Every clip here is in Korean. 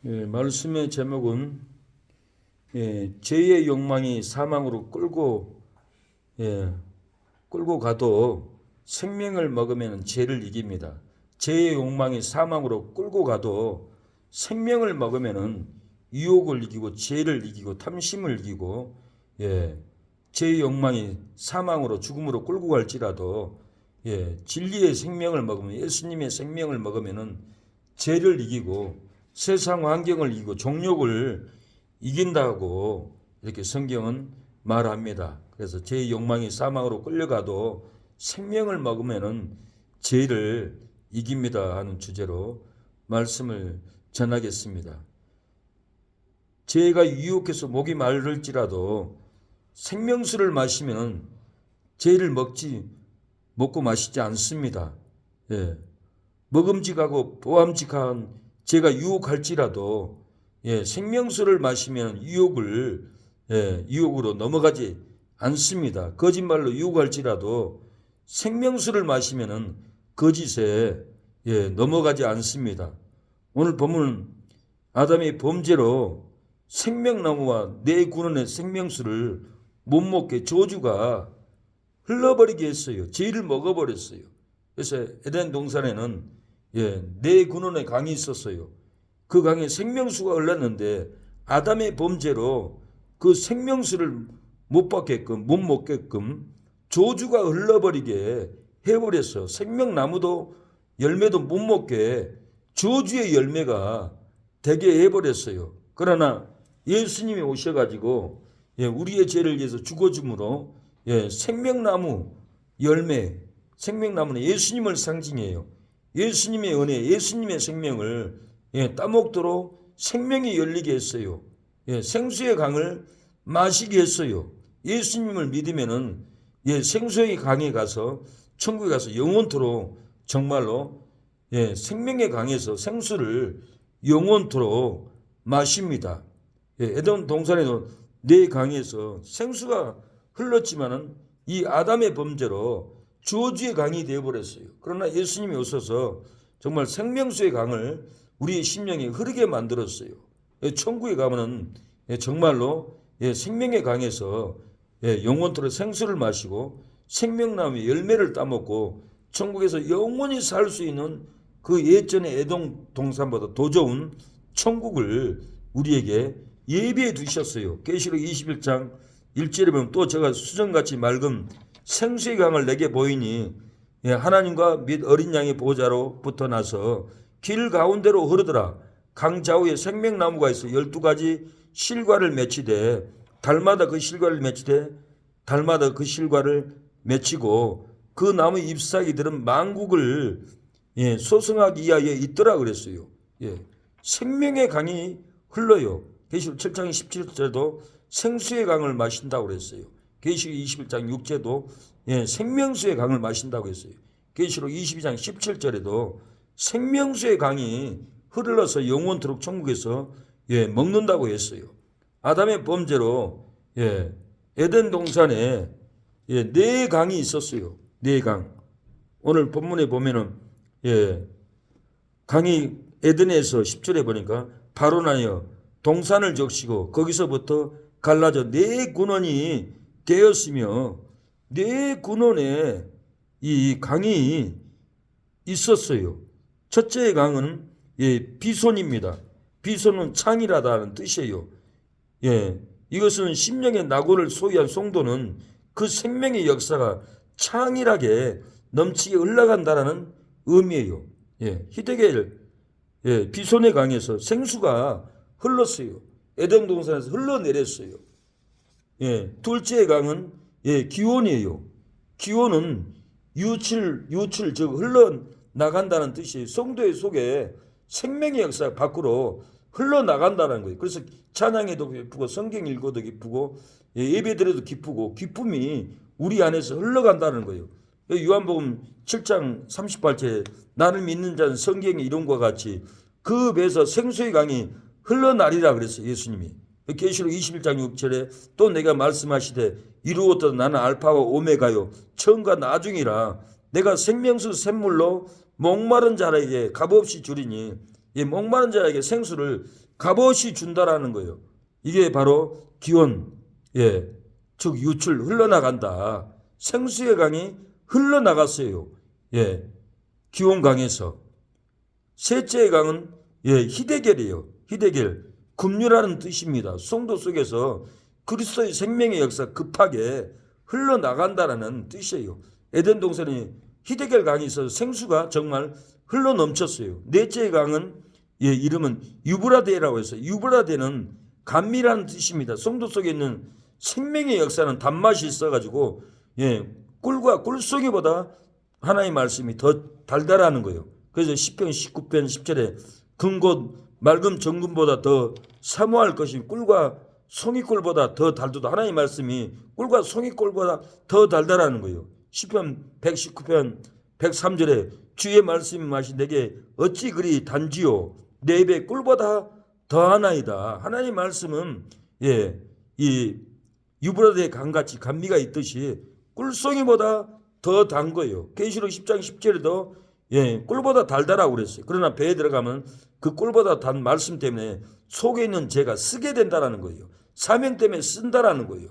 말씀의 제목은 죄의 욕망이 사망으로 끌고 가도 생명을 먹으면 죄를 이깁니다. 죄의 욕망이 사망으로 끌고 가도 생명을 먹으면 유혹을 이기고 죄를 이기고 탐심을 이기고 죄의 욕망이 사망으로 죽음으로 끌고 갈지라도 진리의 생명을 먹으면 예수님의 생명을 먹으면 죄를 이기고 세상 환경을 이기고 정욕을 이긴다고 이렇게 성경은 말합니다. 그래서 죄의 욕망이 사망으로 끌려가도 생명을 먹으면은 죄를 이깁니다 하는 주제로 말씀을 전하겠습니다. 죄가 유혹해서 목이 마를지라도 생명수를 마시면 죄를 먹고 마시지 않습니다. 먹음직하고 보암직한 죄가 유혹할지라도 생명수를 마시면 유혹으로 넘어가지 않습니다. 거짓말로 유혹할지라도 생명수를 마시면 거짓에 넘어가지 않습니다. 오늘 본문은 아담의 범죄로 생명나무와 네 군원의 생명수를 못 먹게 저주가 흘러버리게 했어요. 죄를 먹어버렸어요. 그래서 에덴 동산에는 네 군원의 강이 있었어요. 그 강에 생명수가 흘렀는데 아담의 범죄로 그 생명수를 못 먹게끔 저주가 흘러버리게 해버렸어. 생명나무도 열매도 못 먹게 저주의 열매가 되게 해버렸어요. 그러나 예수님이 오셔가지고 우리의 죄를 위해서 죽어줌으로 생명나무 열매, 생명나무는 예수님을 상징해요. 예수님의 은혜, 예수님의 생명을 따먹도록 생명이 열리게 했어요. 생수의 강을 마시게 했어요. 예수님을 믿으면은 생수의 강에 가서 천국에 가서 영원토록 정말로 생명의 강에서 생수를 영원토록 마십니다. 에덴 동산에도 네 강에서 생수가 흘렀지만은 이 아담의 범죄로 저주의 강이 되어버렸어요. 그러나 예수님이 오셔서 정말 생명수의 강을 우리의 심령에 흐르게 만들었어요. 천국에 가면은 정말로 생명의 강에서 영원토록 생수를 마시고 생명나무의 열매를 따먹고 천국에서 영원히 살 수 있는 그 예전의 에덴 동산보다 더 좋은 천국을 우리에게 예비해 두셨어요. 계시록 21장 1절에 보면 또 제가 수정같이 맑은 생수의 강을 내게 보이니 하나님과 및 어린 양의 보호자로부터 나서 길 가운데로 흐르더라. 강 좌우에 생명나무가 있어 12가지 실과를 맺히되 달마다 그 실과를 맺히고 그 나무 잎사귀들은 만국을 소성하기 위하여 있더라 그랬어요. 생명의 강이 흘러요. 계시록 7장 17절에도 생수의 강을 마신다고 그랬어요. 계시록 21장 6절도 생명수의 강을 마신다고 했어요. 계시록 22장 17절에도 생명수의 강이 흘러서 영원토록 천국에서 먹는다고 했어요. 아담의 범죄로 에덴 동산에 네 강이 있었어요. 네 강. 오늘 본문에 보면은 강이 에덴에서 10절에 보니까 발원하여 동산을 적시고 거기서부터 갈라져 네 군원이 되었으며 네 군원에 이 강이 있었어요. 첫째 강은 비손입니다. 비손은 창이라다는 뜻이에요. 이것은 심령의 낙원을 소유한 성도는 그 생명의 역사가 창이라게 넘치게 흘러간다라는 의미예요. 히데겔 비손의 강에서 생수가 흘렀어요. 에덴 동산에서 흘러내렸어요. 둘째 강은 기온이에요. 기온은 유출 즉 흘러나간다는 뜻이에요. 성도의 속에 생명의 역사 밖으로 흘러나간다는 거예요. 그래서 찬양에도 기쁘고 성경 읽어도 기쁘고 예배드려도 기쁘고 기쁨이 우리 안에서 흘러간다는 거예요. 요한복음 7장 38절에 나를 믿는 자는 성경의 이름과 같이 그 배에서 생수의 강이 흘러나리라 그랬어요. 예수님이. 계시록 21장 6절에 또 내가 말씀하시되 이루었다 나는 알파와 오메가요 처음과 나중이라 내가 생명수 샘물로 목마른 자에게 값없이 주리니 이 목마른 자에게 생수를 값없이 준다라는 거예요. 이게 바로 기원, 즉 유출, 흘러나간다. 생수의 강이 흘러나갔어요. 기원 강에서. 셋째의 강은 희대결이에요. 희대결, 급류라는 뜻입니다. 성도 속에서 그리스도의 생명의 역사 급하게 흘러나간다라는 뜻이에요. 에덴 동산에 희대결 강이 있어서 생수가 정말 흘러넘쳤어요. 넷째의 강은 이름은 유브라데라고 해서, 유브라데는 감미라는 뜻입니다. 성도 속에 있는 생명의 역사는 단맛이 있어가지고 꿀과 꿀송이보다 하나님의 말씀이 더 달달하는 거예요. 그래서 시편 19편 10절에 금곧 맑은 정금보다 더 사모할 것이 꿀과 송이꿀보다 더 달도다. 하나님의 말씀이 꿀과 송이꿀보다 더 달달하는 거예요. 시편 119편 103절에 주의 말씀이 마시 내게 어찌 그리 단지요 내 입에 꿀보다 더하나이다. 하나님의 말씀은 이 유브라데 강같이 감미가 있듯이 꿀송이보다 더 단 거예요. 계시록 10장 10절에도 꿀보다 달달하고 그랬어요. 그러나 배에 들어가면 그 꿀보다 단 말씀 때문에 속에 있는 죄가 쓰게 된다라는 거예요. 사명 때문에 쓴다라는 거예요.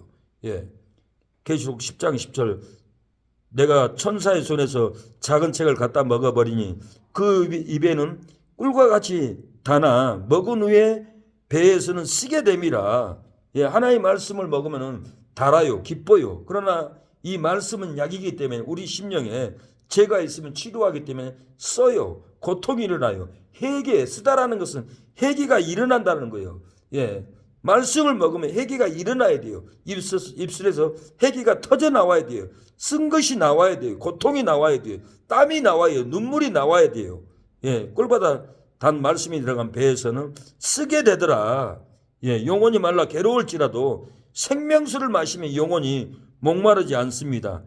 계시록 10장 10절 내가 천사의 손에서 작은 책을 갖다 먹어버리니 그 입에는 꿀과 같이 다나 먹은 후에 배에서는 쓰게 됨이라. 하나의 말씀을 먹으면 달아요. 기뻐요. 그러나 이 말씀은 약이기 때문에 우리 심령에 죄가 있으면 치료하기 때문에 써요. 고통이 일어나요. 회개, 쓰다라는 것은 회개가 일어난다는 거예요. 말씀을 먹으면 회개가 일어나야 돼요. 입술에서 회개가 터져 나와야 돼요. 쓴 것이 나와야 돼요. 고통이 나와야 돼요. 땀이 나와요. 눈물이 나와야 돼요. 꿀보다 단 말씀이 들어간 배에서는 쓰게 되더라. 영혼이 말라 괴로울지라도 생명수를 마시면 영혼이 목마르지 않습니다.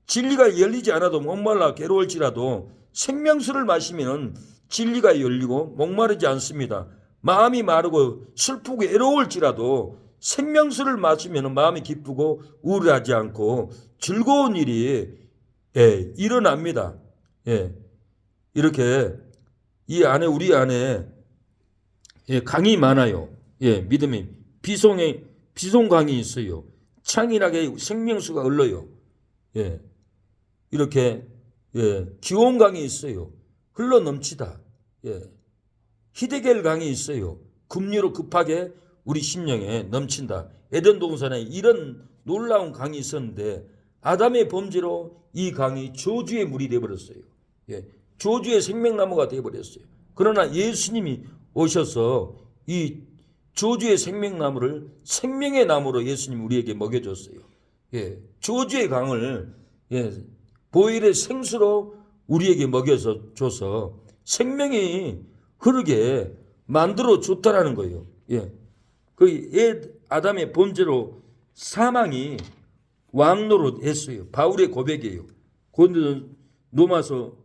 진리가 열리지 않아도 목말라 괴로울지라도 생명수를 마시면 진리가 열리고 목마르지 않습니다. 마음이 마르고 슬프고 외로울지라도 생명수를 마시면 마음이 기쁘고 우울하지 않고 즐거운 일이 일어납니다. 이렇게 이 안에 우리 안에 강이 많아요. 믿음이 비송강이 있어요. 창인하게 생명수가 흘러요. 이렇게 기온강이 있어요. 흘러 넘치다. 희대겔 강이 있어요. 급류로 급하게 우리 심령에 넘친다. 에덴 동산에 이런 놀라운 강이 있었는데 아담의 범죄로 이 강이 저주의 물이 되어버렸어요. 저주의 생명나무가 되어버렸어요. 그러나 예수님이 오셔서 이 저주의 생명나무를 생명의 나무로 예수님 우리에게 먹여줬어요. 저주의 강을 보일의 생수로 우리에게 먹여줘서 생명이 흐르게 만들어 줬다라는 거예요. 그 아담의 범죄로 사망이 왕노릇 했어요. 바울의 고백이에요. 로마서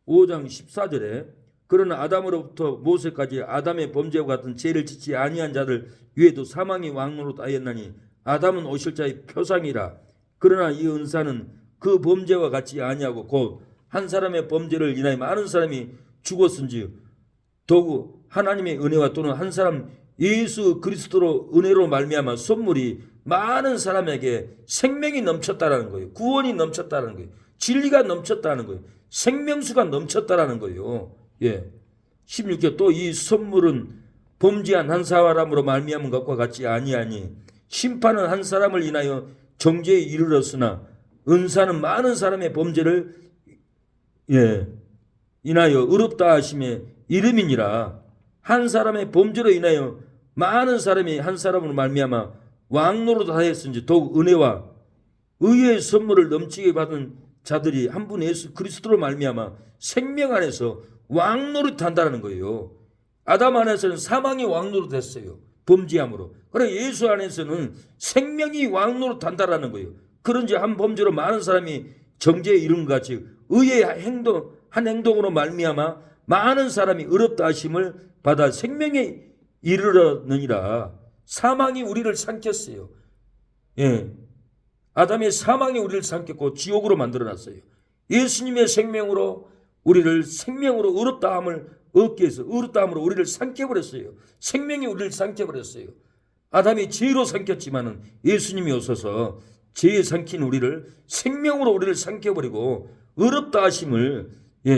5장 14절에 그러나 아담으로부터 모세까지 아담의 범죄와 같은 죄를 짓지 아니한 자들 위에도 사망이 왕노릇 하였나니 아담은 오실 자의 표상이라. 그러나 이 은사는 그 범죄와 같지 아니하고 곧 한 사람의 범죄를 인하여 많은 사람이 죽었은지 더욱 하나님의 은혜와 또는 한 사람 예수 그리스도로 은혜로 말미암아 선물이 많은 사람에게 생명이 넘쳤다라는 거예요. 구원이 넘쳤다는 거예요. 진리가 넘쳤다는 거예요. 생명수가 넘쳤다라는 거예요. 16절 또 이 선물은 범죄한 한 사람으로 말미암은 것과 같지 아니하니 심판은 한 사람을 인하여 정죄에 이르렀으나 은사는 많은 사람의 범죄를 인하여 의롭다 하심의 이름이니라. 한 사람의 범죄로 인하여 많은 사람이 한 사람으로 말미암아 왕노릇 하였은지 더욱 은혜와 의의 선물을 넘치게 받은 자들이 한 분 예수 그리스도로 말미암아 생명 안에서 왕노릇 한다는 거예요. 아담 안에서는 사망이 왕노릇 했어요. 범죄함으로. 그러나 예수 안에서는 생명이 왕노릇 한다는 거예요. 그런지 한 범죄로 많은 사람이 정죄에 이른 것 같이 의의 한 행동으로 말미암아 많은 사람이 의롭다 하심을 받아 생명에 이르렀느니라. 사망이 우리를 삼켰어요. 아담의 사망이 우리를 삼켰고 지옥으로 만들어놨어요. 예수님의 생명으로 우리를 생명으로 의롭다함을 어깨에서 으르땀으로 우리를 삼켜버렸어요. 생명이 우리를 삼켜버렸어요. 아담이 죄로 삼켰지만은 예수님이 오셔서 죄에 삼킨 우리를 생명으로 우리를 삼켜버리고 어렵다 하심을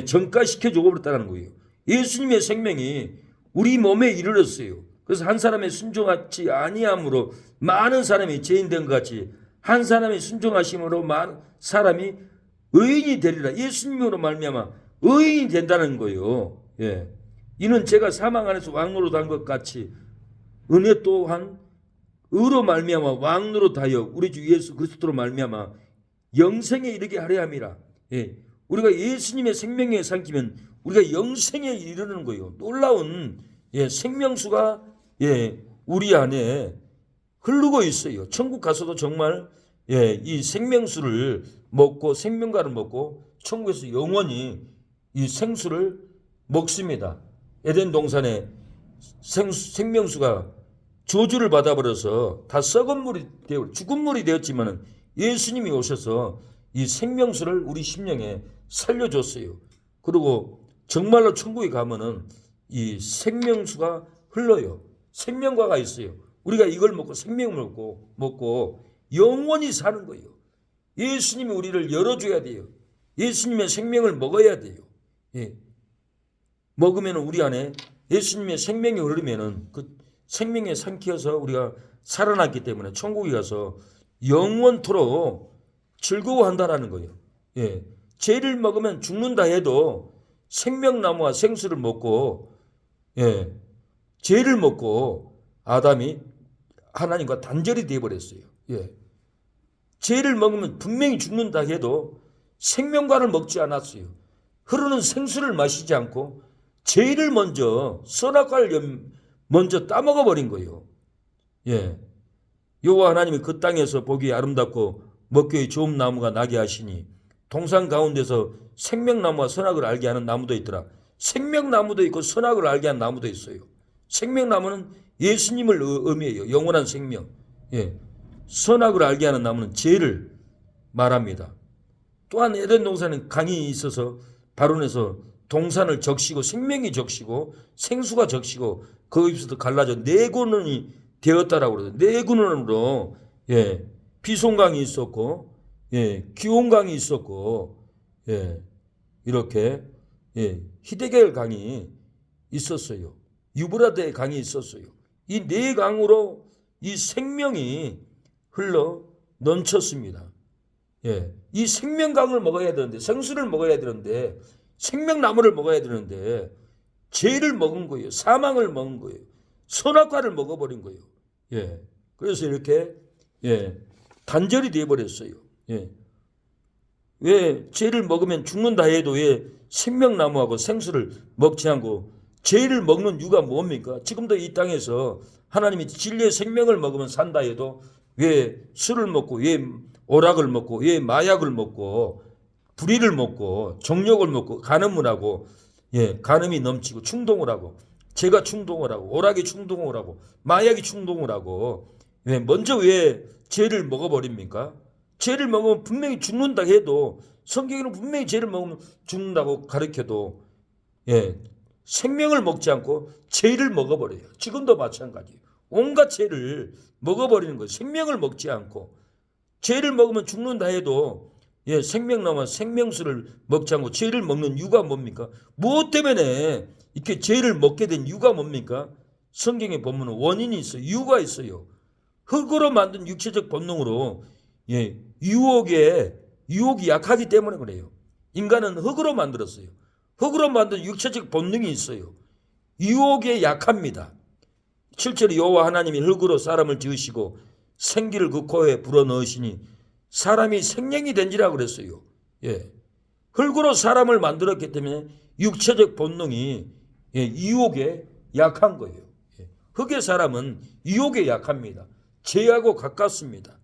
전가시켜 줘버렸다는 거예요. 예수님의 생명이 우리 몸에 이르렀어요. 그래서 한 사람의 순종하지 아니함으로 많은 사람이 죄인 된 것 같이 한 사람의 순종하심으로 많은 사람이 의인이 되리라. 예수님으로 말미암아 의인이 된다는 거예요. 예. 이는 제가 사망 안에서 왕노릇한 것 같이 은혜 또한 의로 말미암아 왕노릇하여 우리 주 예수 그리스도로 말미암아 영생에 이르게 하려 함이라. 예. 우리가 예수님의 생명에 삼키면 우리가 영생에 이르는 거예요. 놀라운 생명수가 우리 안에 흐르고 있어요. 천국 가서도 정말 이 생명수를 먹고 생명가를 먹고 천국에서 영원히 이 생수를 먹습니다. 에덴 동산에 생명수가 저주를 받아버려서 다 썩은 물이 되어 죽은 물이 되었지만은 예수님이 오셔서 이 생명수를 우리 심령에 살려줬어요. 그리고 정말로 천국에 가면은 이 생명수가 흘러요. 생명과가 있어요. 우리가 이걸 먹고 생명을 먹고 영원히 사는 거예요. 예수님이 우리를 열어줘야 돼요. 예수님의 생명을 먹어야 돼요. 예. 먹으면 우리 안에 예수님의 생명이 흐르면은 그 생명에 삼켜서 우리가 살아났기 때문에 천국에 가서 영원토록 즐거워한다라는 거예요. 예. 죄를 먹으면 죽는다 해도 생명나무와 생수를 먹고 죄를 먹고 아담이 하나님과 단절이 되어버렸어요. 예. 죄를 먹으면 분명히 죽는다 해도 생명과를 먹지 않았어요. 흐르는 생수를 마시지 않고 죄를 먼저 선악과를 먼저 따먹어 버린 거예요. 예. 여호와 하나님이 그 땅에서 보기에 아름답고 먹기에 좋은 나무가 나게 하시니 동산 가운데서 생명나무와 선악을 알게 하는 나무도 있더라. 생명나무도 있고 선악을 알게 하는 나무도 있어요. 생명나무는 예수님을 의미해요. 영원한 생명. 예. 선악을 알게 하는 나무는 죄를 말합니다. 또한 에덴 동산은 강이 있어서 바론에서 동산을 적시고 생명이 적시고 생수가 적시고 거기서도 갈라져 네 군원이 되었다라고 그러죠. 네 군원으로 비송강이 있었고 기온강이 있었고 이렇게 히데겔 강이 있었어요. 유브라데 강이 있었어요. 이 네 강으로 이 생명이 흘러 넘쳤습니다. 이 생명강을 먹어야 되는데 생수를 먹어야 되는데 생명나무를 먹어야 되는데 죄를 먹은 거예요. 사망을 먹은 거예요. 선악과를 먹어버린 거예요. 그래서 이렇게 단절이 되어버렸어요. 왜 죄를 먹으면 죽는다 해도 왜 생명나무하고 생수를 먹지 않고 죄를 먹는 이유가 뭡니까? 지금도 이 땅에서 하나님이 진리의 생명을 먹으면 산다 해도 왜 술을 먹고 왜 오락을 먹고 왜 마약을 먹고 불의를 먹고 정욕을 먹고 간음을 하고 간음이 넘치고 충동을 하고 죄가 충동을 하고 오락이 충동을 하고 마약이 충동을 하고 먼저 왜 죄를 먹어버립니까? 죄를 먹으면 분명히 죽는다 해도 성경에는 분명히 죄를 먹으면 죽는다고 가르쳐도 생명을 먹지 않고 죄를 먹어버려요. 지금도 마찬가지예요. 온갖 죄를 먹어버리는 거예요. 생명을 먹지 않고 죄를 먹으면 죽는다 해도 생명나무와 생명수를 먹지 않고 죄를 먹는 이유가 뭡니까? 무엇 때문에 이렇게 죄를 먹게 된 이유가 뭡니까? 성경에 보면 원인이 있어요. 이유가 있어요. 흙으로 만든 육체적 본능으로 유혹이 약하기 때문에 그래요. 인간은 흙으로 만들었어요. 흙으로 만든 육체적 본능이 있어요. 유혹에 약합니다. 실제로 여호와 하나님이 흙으로 사람을 지으시고 생기를 그 코에 불어넣으시니 사람이 생명이 된지라 그랬어요. 흙으로 사람을 만들었기 때문에 육체적 본능이 유혹에 약한 거예요. 흙의 사람은 유혹에 약합니다. 죄하고 가깝습니다.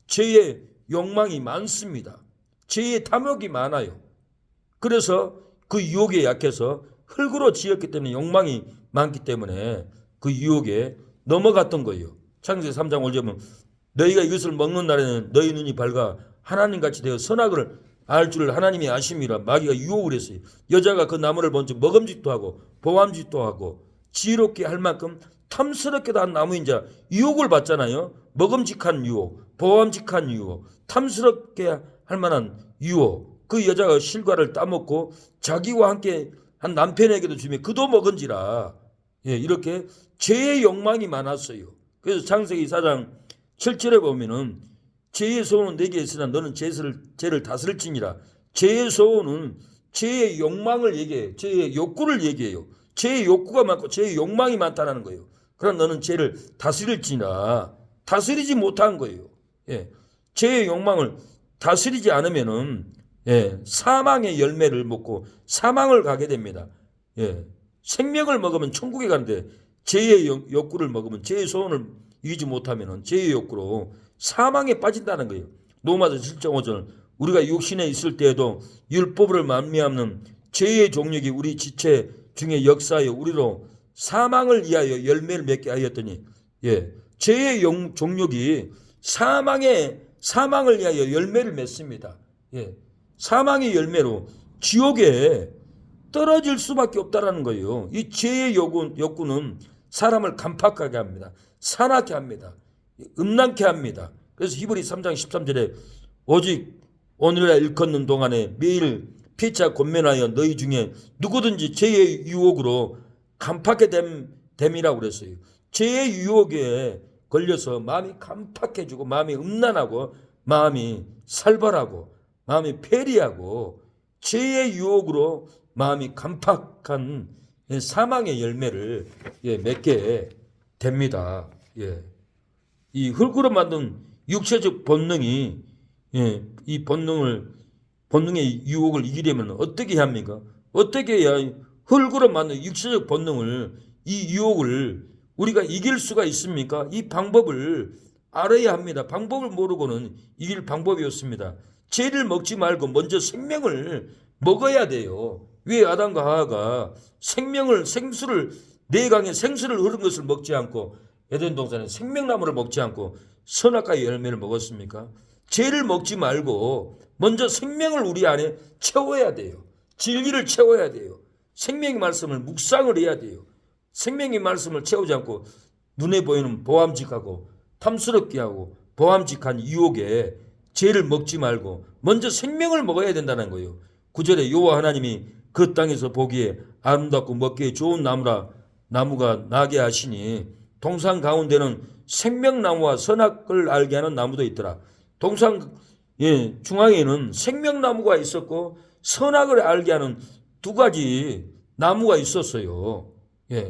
죄의 욕망이 많습니다. 죄의 탐욕이 많아요. 그래서 그 유혹에 약해서 흙으로 지었기 때문에 욕망이 많기 때문에 그 유혹에 넘어갔던 거예요. 창세기 3장 5절에 보면 너희가 이것을 먹는 날에는 너희 눈이 밝아 하나님같이 되어 선악을 알 줄 하나님이 아심이라 마귀가 유혹을 했어요. 여자가 그 나무를 본즉 먹음직도 하고 보암직도 하고 지혜롭게 할 만큼 탐스럽게도 한 나무인자 유혹을 받잖아요. 먹음직한 유혹, 보암직한 유혹, 탐스럽게 할 만한 유혹. 그 여자가 실과를 따먹고 자기와 함께 한 남편에게도 주며 그도 먹은지라. 예, 이렇게 죄의 욕망이 많았어요. 그래서 창세기 4장 7절에 보면은 죄의 소원은 내게 있으나 너는 죄를 다스릴지니라. 죄의 소원은 죄의 욕망을 얘기해요. 죄의 욕구를 얘기해요. 죄의 욕구가 많고 죄의 욕망이 많다는 거예요. 그럼 너는 죄를 다스릴지나 다스리지 못한 거예요. 예, 죄의 욕망을 다스리지 않으면은 사망의 열매를 먹고 사망을 가게 됩니다. 예, 생명을 먹으면 천국에 가는데 죄의 욕구를 먹으면 죄의 소원을 이기지 못하면은 죄의 욕구로 사망에 빠진다는 거예요. 로마서 7장 5절 우리가 육신에 있을 때에도 율법을 만미하는 죄의 종력이 우리 지체 중에 역사하여 우리로 사망을 위하여 열매를 맺게 하였더니 죄의 종력이 사망을 위하여 열매를 맺습니다. 사망의 열매로 지옥에 떨어질 수밖에 없다라는 거예요. 이 죄의 욕구는 사람을 간팍하게 합니다. 산악해 합니다. 음란케 합니다. 그래서 히브리 3장 13절에 오직 오늘날 일컫는 동안에 매일 피차 권면하여 너희 중에 누구든지 죄의 유혹으로 간팍해 됨이라고 그랬어요. 죄의 유혹에 걸려서 마음이 간팍해지고 마음이 음란하고 마음이 살벌하고 마음이 패리하고 죄의 유혹으로 마음이 간팍한 사망의 열매를 맺게 됩니다. 이 흙으로 만든 육체적 본능이 이 본능의 유혹을 이기려면 어떻게 해야 합니까? 어떻게 해야 흙으로 만든 육체적 본능을 이 유혹을 우리가 이길 수가 있습니까? 이 방법을 알아야 합니다. 방법을 모르고는 이길 방법이 없습니다. 죄를 먹지 말고 먼저 생명을 먹어야 돼요. 왜 아담과 하와가 생수를 네 강의 생수를 흐른 것을 먹지 않고 에덴 동산에 생명나무를 먹지 않고 선악과의 열매를 먹었습니까? 죄를 먹지 말고 먼저 생명을 우리 안에 채워야 돼요. 진리를 채워야 돼요. 생명의 말씀을 묵상을 해야 돼요. 생명의 말씀을 채우지 않고 눈에 보이는 보암직하고 탐스럽게 하고 보암직한 유혹에 죄를 먹지 말고 먼저 생명을 먹어야 된다는 거예요. 9절에 여호와 하나님이 그 땅에서 보기에 아름답고 먹기에 좋은 나무가 나게 하시니 동산 가운데는 생명나무와 선악을 알게 하는 나무도 있더라. 동산 중앙에는 생명나무가 있었고 선악을 알게 하는 두 가지 나무가 있었어요.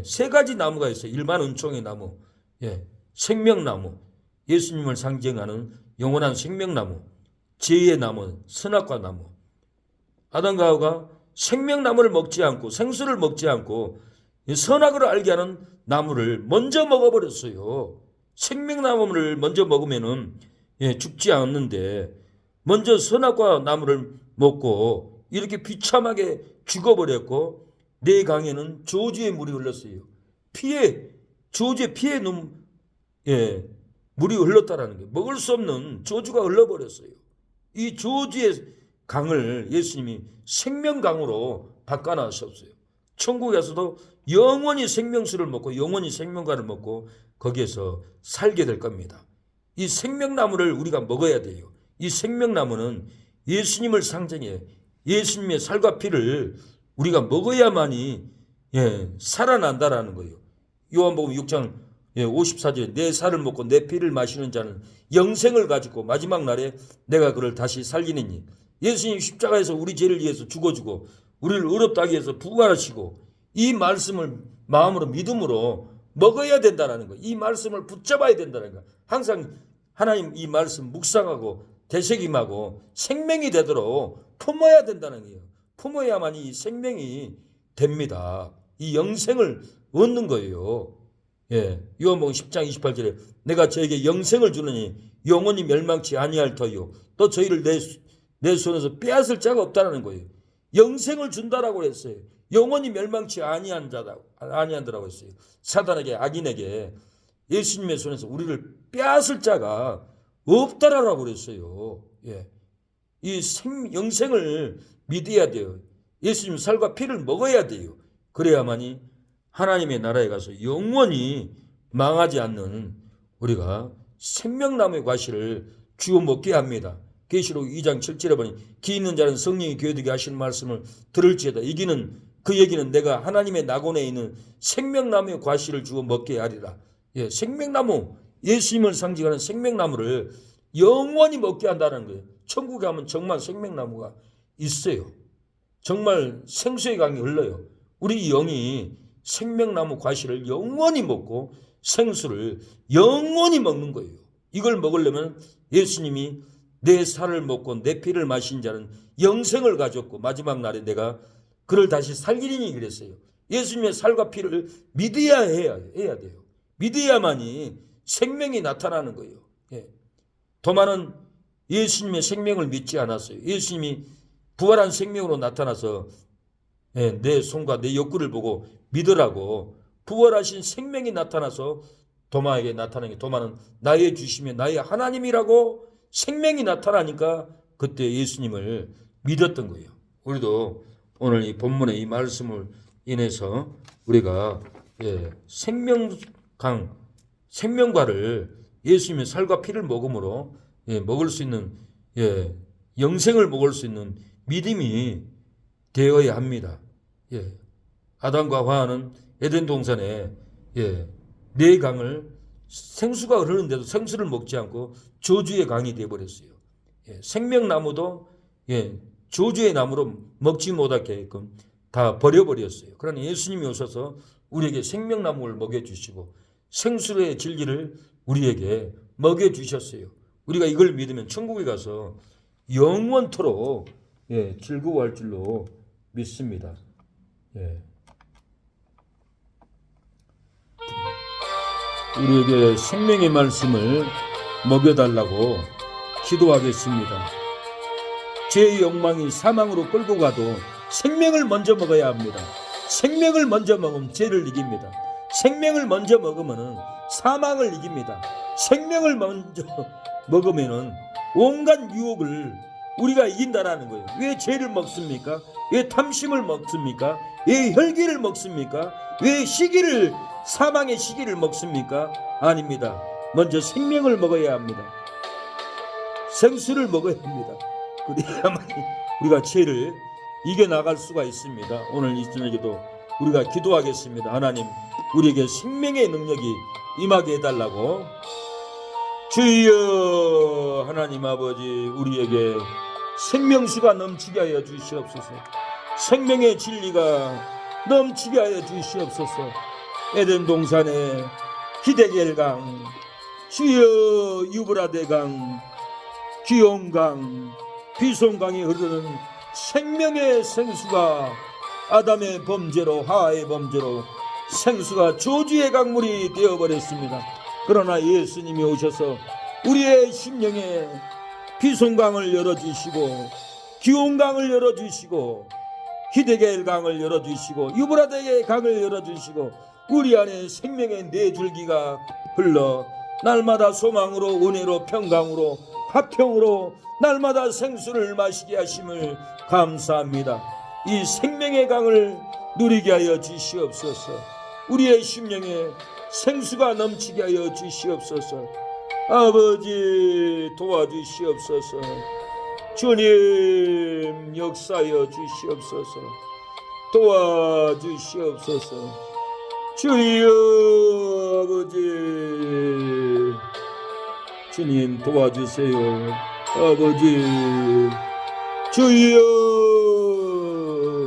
세 가지 나무가 있어요. 일반 은총의 나무, 생명나무, 예수님을 상징하는 영원한 생명나무, 지혜의 나무, 선악과 나무. 아담과 하와가 생명나무를 먹지 않고 생수를 먹지 않고 선악을 알게 하는 나무를 먼저 먹어버렸어요. 생명나무를 먼저 먹으면은 죽지 않는데 먼저 선악과 나무를 먹고 이렇게 비참하게 죽어버렸고 네 강에는 저주의 물이 흘렀어요. 저주의 피해 물이 흘렀다라는 게 먹을 수 없는 저주가 흘러버렸어요. 이 저주의 강을 예수님이 생명강으로 바꿔놨었어요. 천국에서도 영원히 생명수를 먹고 영원히 생명과를 먹고 거기에서 살게 될 겁니다. 이 생명나무를 우리가 먹어야 돼요. 이 생명나무는 예수님을 상징해 예수님의 살과 피를 우리가 먹어야만이 살아난다라는 거예요. 요한복음 6장 54절에 내 살을 먹고 내 피를 마시는 자는 영생을 가지고 마지막 날에 내가 그를 다시 살리느니. 예수님 십자가에서 우리 죄를 위해서 죽어주고 우리를 의롭다 하기 위해서 부활하시고 이 말씀을 마음으로 믿음으로 먹어야 된다는 거예요. 이 말씀을 붙잡아야 된다는 거예요. 항상 하나님 이 말씀 묵상하고 되새김하고 생명이 되도록 품어야 된다는 거예요. 품어야만이 이 생명이 됩니다. 이 영생을 얻는 거예요. 요한복음 10장 28절에 내가 저에게 영생을 주느니 영원히 멸망치 아니할 터요. 또 저희를 내 손에서 빼앗을 자가 없다는 거예요. 영생을 준다라고 했어요. 영원히 멸망치 아니한다라고 했어요. 사단에게 악인에게 예수님의 손에서 우리를 빼앗을 자가 없다라고 그랬어요. 이 영생을 믿어야 돼요. 예수님 살과 피를 먹어야 돼요. 그래야만이 하나님의 나라에 가서 영원히 망하지 않는 우리가 생명나무의 과실을 주워 먹게 합니다. 계시록 2장 7절에 보니 기 있는 자는 성령이 교회되게 하시는 말씀을 들을지어다. 이기는 그 얘기는 내가 하나님의 낙원에 있는 생명나무의 과실을 주워 먹게 하리라. 예, 생명나무, 예수님을 상징하는 생명나무를 영원히 먹게 한다는 거예요. 천국에 가면 정말 생명나무가 있어요. 정말 생수의 강이 흘러요. 우리 영이 생명나무 과실을 영원히 먹고 생수를 영원히 먹는 거예요. 이걸 먹으려면 예수님이 내 살을 먹고 내 피를 마신 자는 영생을 가졌고 마지막 날에 내가 그를 다시 살리리니 그랬어요. 예수님의 살과 피를 믿어야 해야 돼요. 믿어야만이 생명이 나타나는 거예요. 예. 도마는 예수님의 생명을 믿지 않았어요. 예수님이 부활한 생명으로 나타나서 내 손과 내 욕구를 보고 믿으라고 부활하신 생명이 나타나서 도마에게 나타나니 도마는 나의 주심이 나의 하나님이라고 생명이 나타나니까 그때 예수님을 믿었던 거예요. 우리도 오늘 이 본문의 이 말씀을 인해서 우리가 생명강, 생명과를 예수님의 살과 피를 먹음으로 먹을 수 있는 영생을 먹을 수 있는 믿음이 되어야 합니다. 아담과 하와는 에덴 동산에 네 강을 생수가 흐르는데도 생수를 먹지 않고 저주의 강이 되어버렸어요. 생명나무도 저주의 나무로 먹지 못하게끔 다 버려버렸어요. 그러나 예수님이 오셔서 우리에게 생명나무를 먹여주시고 생수의 진리를 우리에게 먹여주셨어요. 우리가 이걸 믿으면 천국에 가서 영원토록 즐거워할 줄로 믿습니다. 우리에게 생명의 말씀을 먹여달라고 기도하겠습니다. 죄의 욕망이 사망으로 끌고 가도 생명을 먼저 먹어야 합니다. 생명을 먼저 먹으면 죄를 이깁니다. 생명을 먼저 먹으면 사망을 이깁니다. 생명을 먼저 먹으면 온갖 유혹을 우리가 이긴다라는 거예요. 왜 죄를 먹습니까? 왜 탐심을 먹습니까? 왜 혈기를 먹습니까? 왜 시기를, 사망의 시기를 먹습니까? 아닙니다. 먼저 생명을 먹어야 합니다. 생수를 먹어야 합니다. 그래야만 우리가 죄를 이겨나갈 수가 있습니다. 오늘 이 저녁에도 우리가 기도하겠습니다. 하나님, 우리에게 생명의 능력이 임하게 해달라고. 주여, 하나님 아버지, 우리에게 생명수가 넘치게 하여 주시옵소서. 생명의 진리가 넘치게 하여 주시옵소서. 에덴 동산의 히데겔강, 주여, 유브라데강, 기온강, 비송강이 흐르는 생명의 생수가 아담의 범죄로, 하와의 범죄로 생수가 저주의 강물이 되어버렸습니다. 그러나 예수님이 오셔서 우리의 심령에 비송강을 열어주시고 기온강을 열어주시고 히데겔 강을 열어주시고 유브라데의 강을 열어주시고 우리 안에 생명의 네 줄기가 흘러 날마다 소망으로 은혜로 평강으로 화평으로 날마다 생수를 마시게 하심을 감사합니다. 이 생명의 강을 누리게 하여 주시옵소서. 우리의 심령에 생수가 넘치게 하여 주시옵소서. 아버지, 도와주시옵소서. 주님, 역사하여 주시옵소서. 도와주시옵소서. 주여, 아버지, 주님 도와주세요. 아버지, 주여,